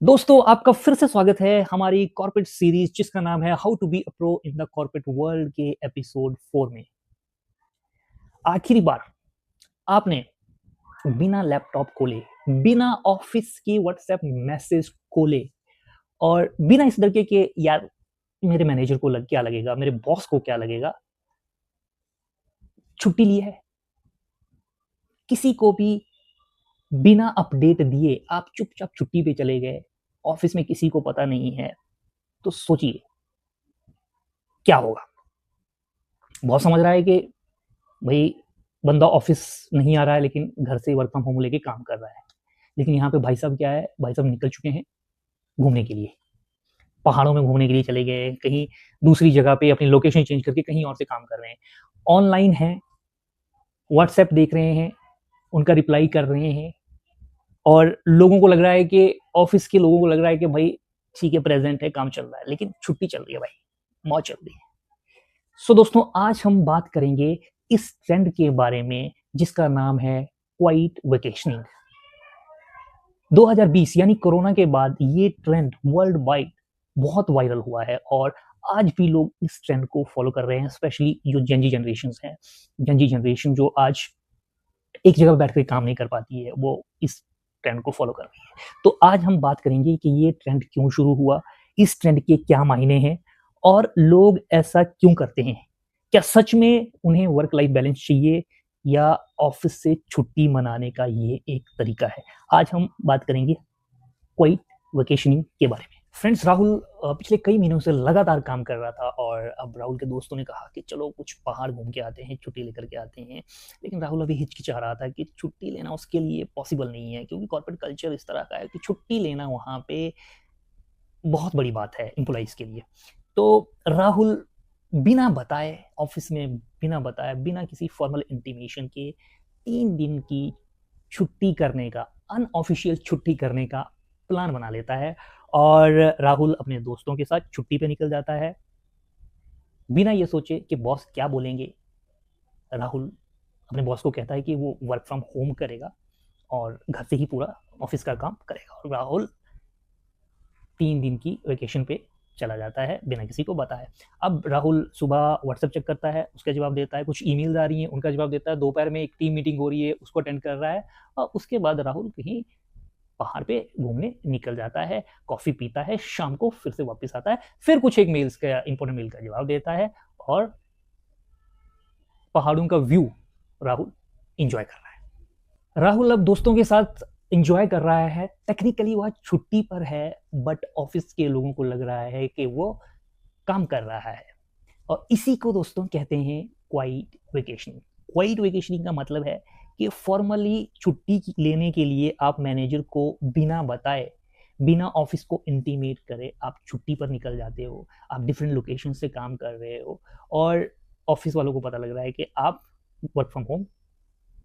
दोस्तों आपका फिर से स्वागत है हमारी कॉर्पोरेट सीरीज जिसका नाम है how to be a pro in the corporate world के एपिसोड 4 में। आखिरी बार आपने बिना लैपटॉप खोले, बिना ऑफिस के व्हाट्सएप मैसेज खोले और बिना इस डर के कि यार मेरे मैनेजर को क्या लगेगा, मेरे बॉस को क्या लगेगा, छुट्टी ली है। किसी को भी बिना अपडेट दिए आप चुपचाप छुट्टी पे चले गए, ऑफिस में किसी को पता नहीं है, तो सोचिए क्या होगा। बहुत समझ रहा है कि भाई बंदा ऑफिस नहीं आ रहा है लेकिन घर से वर्क फ्रॉम होम लेके काम कर रहा है। लेकिन यहाँ पे भाई साहब क्या है, भाई साहब निकल चुके हैं घूमने के लिए, पहाड़ों में घूमने के लिए चले गए, कहीं दूसरी जगह पे अपनी लोकेशन चेंज करके कहीं और से काम कर रहे हैं, ऑनलाइन है, व्हाट्सएप देख रहे हैं, उनका रिप्लाई कर रहे हैं और लोगों को लग रहा है कि ऑफिस के लोगों को लग रहा है कि भाई ठीक है प्रेजेंट है, काम चल रहा है, लेकिन छुट्टी चल रही है भाई, मौज चल रही है। सो दोस्तों आज हम बात करेंगे इस ट्रेंड के बारे में जिसका नाम है क्वाइट वेकेशनिंग। 2020 यानी कोरोना के बाद ये ट्रेंड वर्ल्ड वाइड बहुत वायरल हुआ है और आज भी लोग इस ट्रेंड को फॉलो कर रहे हैं, स्पेशली जो जेनजी जनरेशन है। जेनजी जनरेशन जो आज एक जगह बैठ कर काम नहीं कर पाती है, वो इस ट्रेंड को फॉलो कर रही है। तो आज हम बात करेंगे कि ये ट्रेंड क्यों शुरू हुआ, इस ट्रेंड के क्या मायने हैं और लोग ऐसा क्यों करते हैं। क्या सच में उन्हें वर्क लाइफ बैलेंस चाहिए या ऑफिस से छुट्टी मनाने का ये एक तरीका है। आज हम बात करेंगे क्वाइट वेकेशनिंग के बारे में। फ्रेंड्स, राहुल पिछले कई महीनों से लगातार काम कर रहा था और अब राहुल के दोस्तों ने कहा कि चलो कुछ पहाड़ घूम के आते हैं, छुट्टी लेकर के आते हैं। लेकिन राहुल अभी हिचकिचा रहा था कि छुट्टी लेना उसके लिए पॉसिबल नहीं है, क्योंकि कॉर्पोरेट कल्चर इस तरह का है कि छुट्टी लेना वहाँ पे बहुत बड़ी बात है एम्प्लॉइज़ के लिए। तो राहुल बिना बताए ऑफिस में, बिना बताए, बिना किसी फॉर्मल इंटीमेशन के 3 दिन की छुट्टी करने का, अनऑफिशियल छुट्टी करने का प्लान बना लेता है और राहुल अपने दोस्तों के साथ छुट्टी पे निकल जाता है। बिना ये सोचे कि बॉस क्या बोलेंगे, राहुल अपने बॉस को कहता है कि वो वर्क फ्रॉम होम करेगा और घर से ही पूरा ऑफिस का काम करेगा और राहुल 3 दिन की वेकेशन पे चला जाता है बिना किसी को बताए। अब राहुल सुबह व्हाट्सएप चेक करता है, उसका जवाब देता है, कुछ ईमेल्स आ रही हैं, उनका जवाब देता है, दोपहर में एक टीम मीटिंग हो रही है, उसको अटेंड कर रहा है और उसके बाद राहुल कहीं पहाड़ पे घूमने निकल जाता है, कॉफ़ी पीता है, शाम को फिर से वापस आता है, फिर कुछ एक मेल्स का इंपॉर्टेंट मेल का जवाब देता है और पहाड़ों का व्यू राहुल एंजॉय कर रहा है। राहुल अब दोस्तों के साथ एंजॉय कर रहा है, टेक्निकली वह छुट्टी पर है बट ऑफिस के लोगों को लग रहा है कि वो काम कर रहा है और इसी को दोस्तों कहते हैं क्वाइट वेकेशनिंग। क्वाइट वेकेशनिंग का मतलब है कि फॉर्मली छुट्टी लेने के लिए आप मैनेजर को बिना बताए, बिना ऑफिस को इंटीमेट करे आप छुट्टी पर निकल जाते हो, आप डिफरेंट लोकेशन से काम कर रहे हो और ऑफिस वालों को पता लग रहा है कि आप वर्क फ्रॉम होम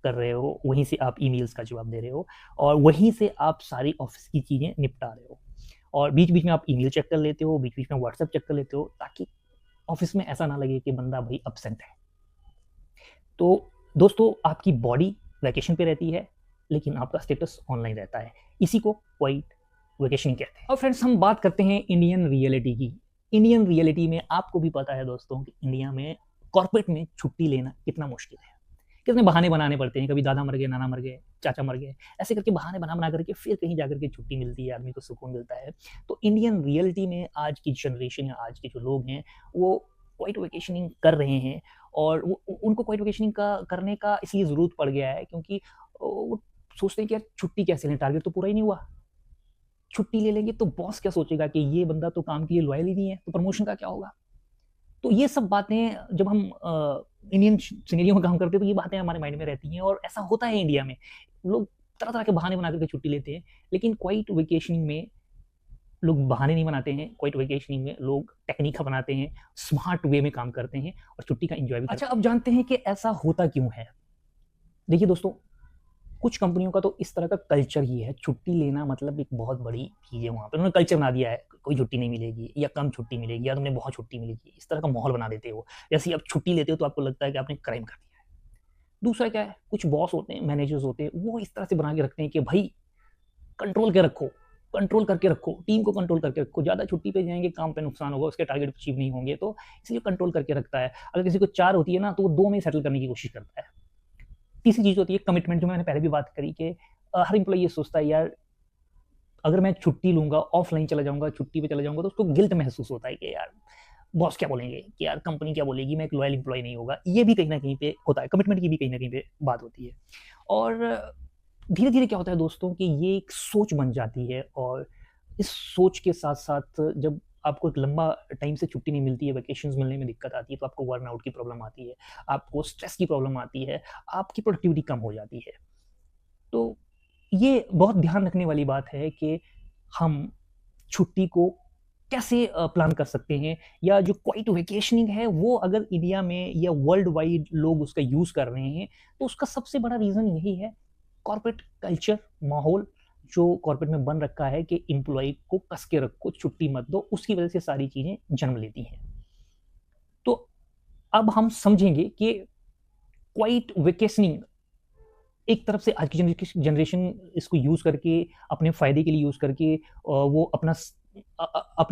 कर रहे हो, वहीं से आप ईमेल्स का जवाब दे रहे हो और वहीं से आप सारी ऑफिस की चीज़ें निपटा रहे हो और बीच-बीच में आप ईमेल चेक कर लेते हो, बीच-बीच में व्हाट्सएप चेक कर लेते हो ताकि ऑफिस में ऐसा ना लगे कि बंदा भाई एब्सेंट है। तो दोस्तों आपकी बॉडी वैकेशन पे रहती है लेकिन आपका स्टेटस ऑनलाइन रहता है, इसी को क्वाइट वेकेशन कहते हैं। और फ्रेंड्स हम बात करते हैं इंडियन रियलिटी की। इंडियन रियलिटी में आपको भी पता है दोस्तों कि इंडिया में कॉर्पोरेट में छुट्टी लेना कितना मुश्किल है, कितने बहाने बनाने पड़ते हैं। कभी दादा मर गए, नाना मर गए, चाचा मर गए, ऐसे करके बहाने बना करके फिर कहीं जाकर के छुट्टी मिलती है, आदमी को सुकून मिलता है। तो इंडियन रियलिटी में आज की जनरेशन या आज के जो लोग हैं वो क्वाइट वेकेशनिंग कर रहे हैं और उनको क्वाइट वेकेशनिंग का करने का इसलिए ज़रूरत पड़ गया है क्योंकि वो सोचते हैं कि यार छुट्टी कैसे लें, टारगेट तो पूरा ही नहीं हुआ। छुट्टी ले लेंगे तो बॉस क्या सोचेगा कि ये बंदा तो काम के लिए लॉयल ही नहीं है, तो प्रमोशन का क्या होगा। तो ये सब बातें जब हम इंडियन सिनेरियो में काम करते हैं तो ये बातें हमारे माइंड में रहती हैं और ऐसा होता है इंडिया में। लोग तरह-तरह के बहाने बना कर के छुट्टी लेते हैं, लेकिन क्वाइट वेकेशनिंग में लोग बहाने नहीं बनाते हैं, क्वाइट वेकेशनिंग में लोग टेक्नीक अपनाते हैं, स्मार्ट वे में काम करते हैं और छुट्टी का एन्जॉय भी करते हैं। अच्छा, अब जानते हैं कि ऐसा होता क्यों है? देखिए दोस्तों, कुछ कंपनियों का तो इस तरह का कल्चर ही है, छुट्टी लेना मतलब एक बहुत बड़ी चीज़ है वहाँ पे। उन्होंने कल्चर बना दिया है, कोई छुट्टी नहीं मिलेगी या कम छुट्टी मिलेगी या तुमने बहुत छुट्टी मिलेगी, इस तरह का माहौल बना देते हो। जैसे ही आप छुट्टी लेते हो तो आपको लगता है कि आपने क्राइम कर दिया है। दूसरा क्या है, कुछ बॉस होते हैं, मैनेजर्स होते हैं, वो इस तरह से बना के रखते हैं कि भाई कंट्रोल के रखो, कंट्रोल करके रखो, टीम को कंट्रोल करके रखो। ज़्यादा छुट्टी पे जाएंगे, काम पे नुकसान होगा, उसके टारगेट अचीव नहीं होंगे, तो इसलिए कंट्रोल करके रखता है। अगर किसी को 4 होती है ना, तो वो 2 में सेटल करने की कोशिश करता है। तीसरी चीज़ होती है कमिटमेंट, जो मैंने पहले भी बात करी कि हर एम्प्लॉई ये सोचता है यार अगर मैं छुट्टी लूँगा, ऑफलाइन चला जाऊँगा, छुट्टी पे चला जाऊँगा, तो उसको गिल्ट महसूस होता है कि यार बॉस क्या बोलेंगे, कि यार कंपनी क्या बोलेगी, मैं एक लॉयल एम्प्लॉय नहीं होगा। ये भी कहीं न कहीं पे होता है, कमिटमेंट की भी कहीं न कहीं पे बात होती है। और धीरे-धीरे क्या होता है दोस्तों कि ये एक सोच बन जाती है, और इस सोच के साथ-साथ जब आपको एक लंबा टाइम से छुट्टी नहीं मिलती है, वैकेशंस मिलने में दिक्कत आती है, तो आपको बर्नआउट की प्रॉब्लम आती है, आपको स्ट्रेस की प्रॉब्लम आती है, आपकी प्रोडक्टिविटी कम हो जाती है। तो ये बहुत ध्यान रखने वाली बात है कि हम छुट्टी को कैसे प्लान कर सकते हैं, या जो क्वाइट वेकेशनिंग है वो अगर इंडिया में या वर्ल्ड वाइड लोग उसका यूज़ कर रहे हैं, तो उसका सबसे बड़ा रीज़न यही है कॉर्पोरेट कल्चर, माहौल जो कॉर्पोरेट में बन रखा है कि एम्प्लॉय को कस के रखो, छुट्टी मत दो, उसकी वजह से सारी चीज़ें जन्म लेती हैं। तो अब हम समझेंगे कि क्वाइट वेकेशनिंग एक तरफ से आज की जनरेशन इसको यूज़ करके अपने फ़ायदे के लिए यूज़ करके वो अपना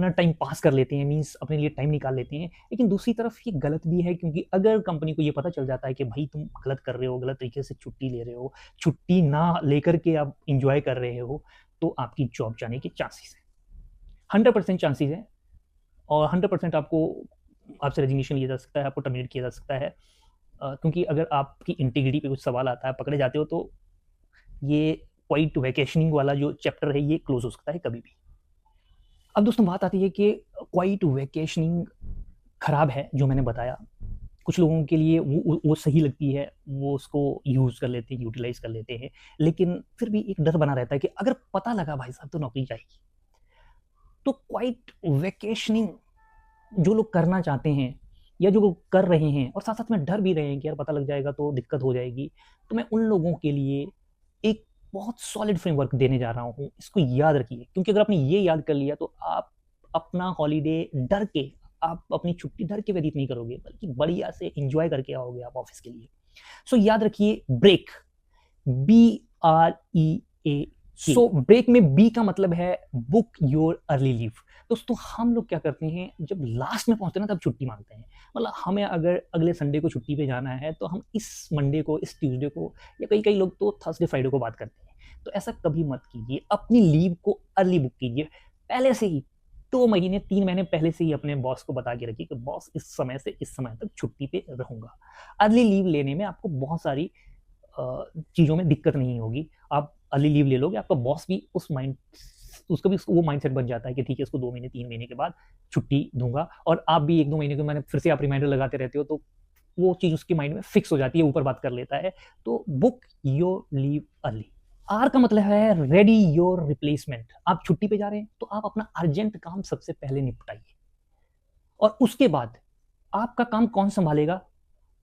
टाइम पास कर लेते हैं, मीन्स अपने लिए टाइम निकाल लेते हैं। लेकिन दूसरी तरफ ये गलत भी है, क्योंकि अगर कंपनी को ये पता चल जाता है कि भाई तुम गलत कर रहे हो, गलत तरीके से छुट्टी ले रहे हो, छुट्टी ना लेकर के आप एन्जॉय कर रहे हो, तो आपकी जॉब जाने के चांसेस हैं। 100% चांसेस हैं, और 100% आपसे रेजिग्नेशन लिया जा सकता है, आपको टर्मिनेट किया जा सकता है। क्योंकि अगर आपकी इंटीग्रिटी पे कुछ सवाल आता है, पकड़े जाते हो, तो ये क्वाइट वैकेशनिंग वाला जो चैप्टर है ये क्लोज़ हो सकता है कभी भी। अब दोस्तों बात आती है कि क्वाइट वैकेशनिंग खराब है, जो मैंने बताया। कुछ लोगों के लिए वो सही लगती है, वो उसको यूज़ कर लेते हैं, यूटिलाइज़ कर लेते हैं। लेकिन फिर भी एक डर बना रहता है कि अगर पता लगा भाई साहब तो नौकरी जाएगी। तो क्वाइट वैकेशनिंग जो लोग करना चाहते हैं, या जो लोग कर रहे हैं और साथ-साथ में डर भी रहे हैं कि यार पता लग जाएगा तो दिक्कत हो जाएगी, तो मैं उन लोगों के लिए एक बहुत सॉलिड फ्रेमवर्क देने जा रहा हूँ। इसको याद रखिए, क्योंकि अगर आपने ये याद कर लिया तो आप अपना हॉलिडे डर के, आप अपनी छुट्टी डर के व्यतीत नहीं करोगे, बल्कि बढ़िया से एन्जॉय करके आओगे आप ऑफ़िस के लिए। सो याद रखिए ब्रेक, BREAK। सो ब्रेक में बी का मतलब है बुक योर अर्ली लीव। दोस्तों हम लोग क्या करते हैं, जब लास्ट में पहुंचते हैं ना तब छुट्टी मांगते हैं। मतलब हमें अगर अगले संडे को छुट्टी पे जाना है, तो हम इस मंडे को, इस ट्यूसडे को, या कई कई लोग तो थर्सडे फ्राइडे को बात करते हैं। तो ऐसा कभी मत कीजिए, अपनी लीव को अर्ली बुक कीजिए पहले से ही। 2 महीने 3 महीने पहले से ही अपने बॉस को बता के रखिए कि बॉस इस समय से इस समय तक छुट्टी पे रहूंगा। अर्ली लीव लेने में आपको बहुत सारी चीज़ों में दिक्कत नहीं होगी। आप अर्ली लीव ले लोगे, आपका बॉस भी उसका भी वो माइंडसेट बन जाता है कि ठीक है, इसको 2 महीने 3 महीने के बाद छुट्टी दूँगा, और आप भी 1-2 महीने के मैंने फिर से आप रिमाइंडर लगाते रहते हो, तो वो चीज़ उसके माइंड में फिक्स हो जाती है, ऊपर बात कर लेता है। तो book your leave early. R का मतलब है रेडी योर रिप्लेसमेंट। आप छुट्टी पे जा रहे हैं, तो आप अपना अर्जेंट काम सबसे पहले निपटाइए, और उसके बाद आपका काम कौन सँभालेगा,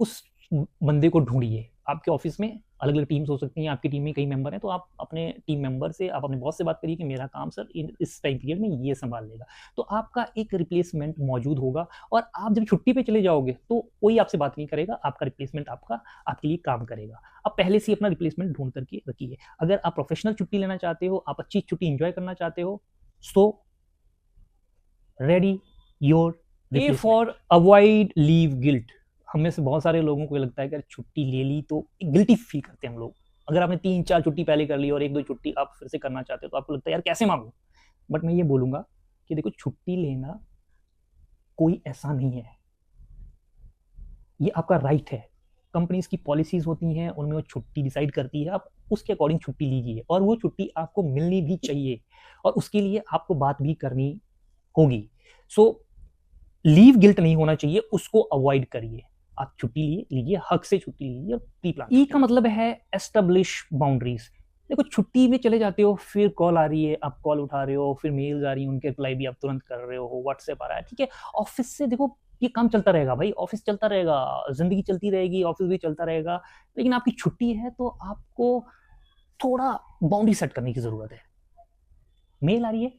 उस बंदे को ढूँढिए। आपके ऑफ़िस में अलग-अलग टीम्स हो सकती हैं, आपकी टीम में कई मेंबर हैं, तो आप अपने टीम मेंबर से, आप अपने बॉस से बात करिए कि मेरा काम सर इस टाइम पीरियड में ये सँभाल लेगा। तो आपका एक रिप्लेसमेंट मौजूद होगा, और आप जब छुट्टी पे चले जाओगे, तो कोई आपसे बात नहीं करेगा, आपका रिप्लेसमेंट आपके लिए काम करेगा। आप पहले से ही अपना रिप्लेसमेंट ढूँढ कर के रखिए। अगर आप प्रोफ़ेशनल छुट्टी लेना चाहते हो, आप अच्छी छुट्टी एन्जॉय करना चाहते हो, so ready your replacement. A for avoid leave guilt. हम में से बहुत सारे लोगों को लगता है कि छुट्टी ले ली तो गिल्टी फील करते हैं हम लोग। अगर आपने 3-4 छुट्टी पहले कर ली और 1-2 छुट्टी आप फिर से करना चाहते हो, तो आपको लगता है यार कैसे मांगू। बट मैं ये बोलूंगा कि देखो, छुट्टी लेना कोई ऐसा नहीं है, ये आपका राइट है। कंपनीज की पॉलिसीज होती हैं, उनमें वो छुट्टी डिसाइड करती है, आप उसके अकॉर्डिंग छुट्टी लीजिए, और वो छुट्टी आपको मिलनी भी चाहिए, और उसके लिए आपको बात भी करनी होगी। सो लीव गिल्ट नहीं होना चाहिए, उसको अवॉइड करिए। आप छुट्टी लीजिए, हक से छुट्टी लीजिए, और प्री प्लान। ई का मतलब है एस्टेब्लिश बाउंड्रीज। देखो, छुट्टी में चले जाते हो, फिर कॉल आ रही है, आप कॉल उठा रहे हो, फिर मेल्स आ रही है, उनके रिप्लाई भी आप तुरंत कर रहे हो, व्हाट्सएप आ रहा है, ठीक है। ऑफिस से देखो, ये काम चलता रहेगा भाई, ऑफिस चलता रहेगा, जिंदगी चलती रहेगी, ऑफिस भी चलता रहेगा। लेकिन आपकी छुट्टी है, तो आपको थोड़ा बाउंड्री सेट करने की जरूरत है। मेल आ रही है,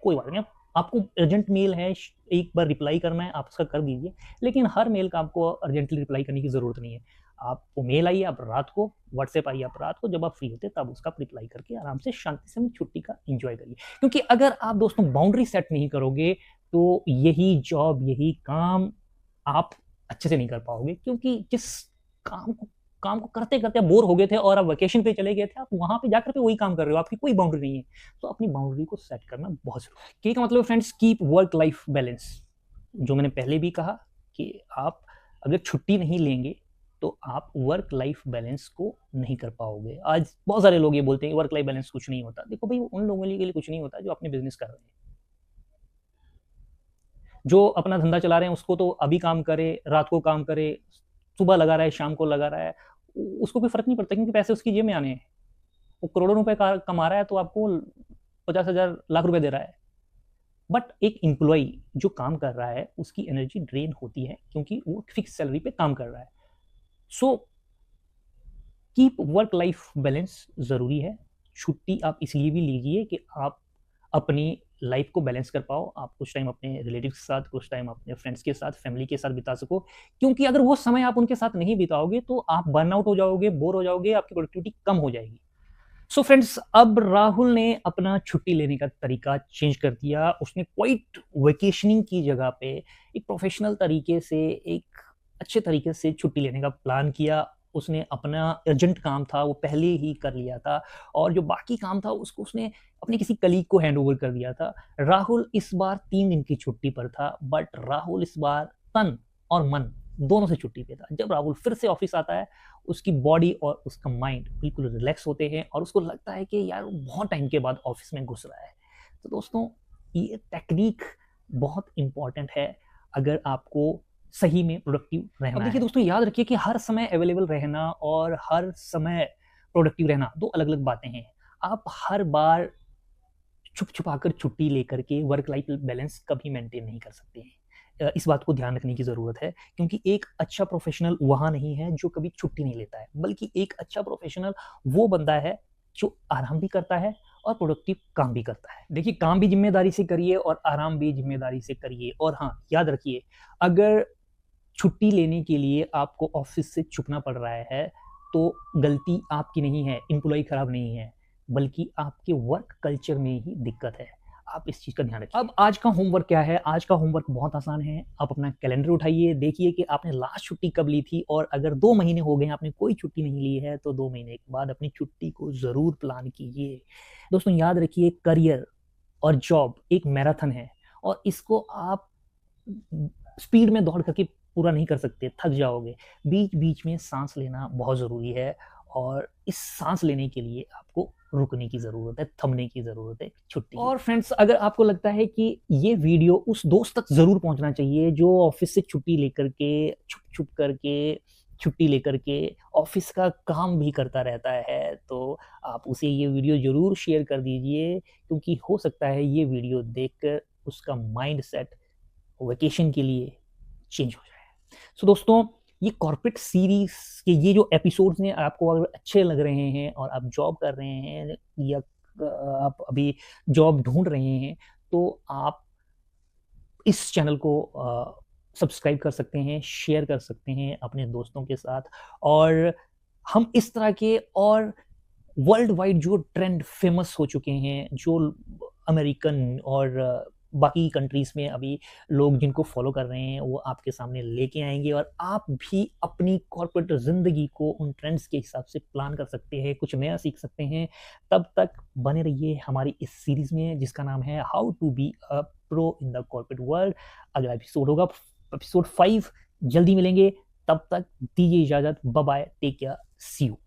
कोई बात नहीं, आपको अर्जेंट मेल है, एक बार रिप्लाई करना है, आप उसका कर दीजिए। लेकिन हर मेल का आपको अर्जेंटली रिप्लाई करने की ज़रूरत नहीं है। आपको मेल आई आप रात को, व्हाट्सएप आई आप रात को, जब आप फ्री होते तब उसका रिप्लाई करके आराम से शांति से छुट्टी का एंजॉय करिए। क्योंकि अगर आप दोस्तों बाउंड्री सेट नहीं करोगे तो यही जॉब, यही काम आप अच्छे से नहीं कर पाओगे। क्योंकि जिस काम को करते करते आप बोर हो गए थे और आप वेकेशन पे चले गए थे, आप वहां पे जाकर पे वही काम कर रहे हो, आपकी कोई बाउंड्री नहीं है। तो अपनी बाउंड्री को सेट करना बहुत जरूरी है। के का मतलब friends keep work life balance. जो मैंने पहले भी कहा कि आप अगर छुट्टी नहीं लेंगे तो आप वर्क लाइफ बैलेंस को नहीं कर पाओगे। आज बहुत सारे लोग ये बोलते हैं वर्क लाइफ बैलेंस कुछ नहीं होता। देखो भाई, उन लोगों के लिए कुछ नहीं होता जो अपने बिजनेस कर रहे हैं। जो अपना धंधा चला रहे हैं उसको तो अभी काम करे, रात को काम करे, सुबह लगा रहा है, शाम को लगा रहा है, उसको कोई फर्क नहीं पड़ता क्योंकि पैसे उसकी जेब में आने हैं। वो करोड़ों रुपए कमा रहा है तो आपको 50,000 लाख रुपए दे रहा है। बट एक एम्प्लॉय जो काम कर रहा है उसकी एनर्जी ड्रेन होती है क्योंकि वो फिक्स सैलरी पे काम कर रहा है। So keep work life balance जरूरी है। छुट्टी आप इसलिए भी लीजिए कि आप अपनी लाइफ को बैलेंस कर पाओ। आप कुछ टाइम अपने रिलेटिव्स के साथ, कुछ टाइम अपने फ्रेंड्स के साथ, फैमिली के साथ बिता सको। क्योंकि अगर वो समय आप उनके साथ नहीं बिताओगे तो आप बर्नआउट हो जाओगे, बोर हो जाओगे, आपकी प्रोडक्टिविटी कम हो जाएगी। सो फ्रेंड्स, अब राहुल ने अपना छुट्टी लेने का तरीका चेंज कर दिया। उसने क्वाइट वेकेशनिंग की जगह पे एक प्रोफेशनल तरीके से, एक अच्छे तरीके से छुट्टी लेने का प्लान किया। उसने अपना अर्जेंट काम था वो पहले ही कर लिया था और जो बाकी काम था उसको उसने अपने किसी कलीग को हैंड ओवर कर दिया था। राहुल इस बार 3 दिन की छुट्टी पर था, बट राहुल इस बार तन और मन दोनों से छुट्टी पे था। जब राहुल फिर से ऑफिस आता है, उसकी बॉडी और उसका माइंड बिल्कुल रिलैक्स होते हैं और उसको लगता है कि यार वो बहुत टाइम के बाद ऑफिस में घुस रहा है। तो दोस्तों, ये टेक्निक बहुत इंपॉर्टेंट है अगर आपको सही में प्रोडक्टिव रहना है। देखिए दोस्तों, याद रखिए कि हर समय अवेलेबल रहना और हर समय प्रोडक्टिव रहना दो अलग अलग बातें हैं। आप हर बार छुप छुपाकर छुट्टी लेकर के वर्क लाइफ बैलेंस कभी मेंटेन नहीं कर सकते हैं। इस बात को ध्यान रखने की ज़रूरत है क्योंकि एक अच्छा प्रोफेशनल वहाँ नहीं है जो कभी छुट्टी नहीं लेता है, बल्कि एक अच्छा प्रोफेशनल वो बंदा है जो आराम भी करता है और प्रोडक्टिव काम भी करता है। देखिए, काम भी जिम्मेदारी से करिए और आराम भी जिम्मेदारी से करिए। और हाँ, याद रखिए, अगर छुट्टी लेने के लिए आपको ऑफिस से छुपना पड़ रहा है तो गलती आपकी नहीं है, एम्प्लॉय खराब नहीं है, बल्कि आपके वर्क कल्चर में ही दिक्कत है। आप इस चीज़ का ध्यान रखिए। अब आज का होमवर्क क्या है? आज का होमवर्क बहुत आसान है। आप अपना कैलेंडर उठाइए, देखिए कि आपने लास्ट छुट्टी कब ली थी और अगर 2 महीने हो गए हैं आपने कोई छुट्टी नहीं ली है तो 2 महीने के बाद अपनी छुट्टी को ज़रूर प्लान कीजिए। दोस्तों, याद रखिए, करियर और जॉब एक मैराथन है और इसको आप स्पीड में दौड़ करके पूरा नहीं कर सकते, थक जाओगे। बीच बीच में सांस लेना बहुत ज़रूरी है और इस सांस लेने के लिए आपको रुकने की ज़रूरत है, थमने की ज़रूरत है, छुट्टी। और फ्रेंड्स, अगर आपको लगता है कि ये वीडियो उस दोस्त तक ज़रूर पहुंचना चाहिए जो ऑफिस से छुट्टी लेकर के, छुप छुप करके छुट्टी लेकर के ऑफिस का काम भी करता रहता है, तो आप उसे ये वीडियो ज़रूर शेयर कर दीजिए क्योंकि हो सकता है ये वीडियो देखकर उसका माइंड सेट वेकेशन के लिए चेंज हो जाए। सो दोस्तों, ये कॉर्पोरेट सीरीज के ये जो एपिसोड्स हैं आपको अगर अच्छे लग रहे हैं और आप जॉब कर रहे हैं या आप अभी जॉब ढूंढ रहे हैं तो आप इस चैनल को सब्सक्राइब कर सकते हैं, शेयर कर सकते हैं अपने दोस्तों के साथ। और हम इस तरह के और वर्ल्ड वाइड जो ट्रेंड फेमस हो चुके हैं, जो अमेरिकन और बाकी कंट्रीज़ में अभी लोग जिनको फॉलो कर रहे हैं, वो आपके सामने लेके आएँगे और आप भी अपनी कॉर्पोरेट ज़िंदगी को उन ट्रेंड्स के हिसाब से प्लान कर सकते हैं, कुछ नया सीख सकते हैं। तब तक बने रहिए हमारी इस सीरीज़ में जिसका नाम है how to be a pro in the corporate world. अगला एपिसोड होगा एपिसोड 5, जल्दी मिलेंगे। तब तक दीजिए इजाज़त। Bye bye, take care, see you.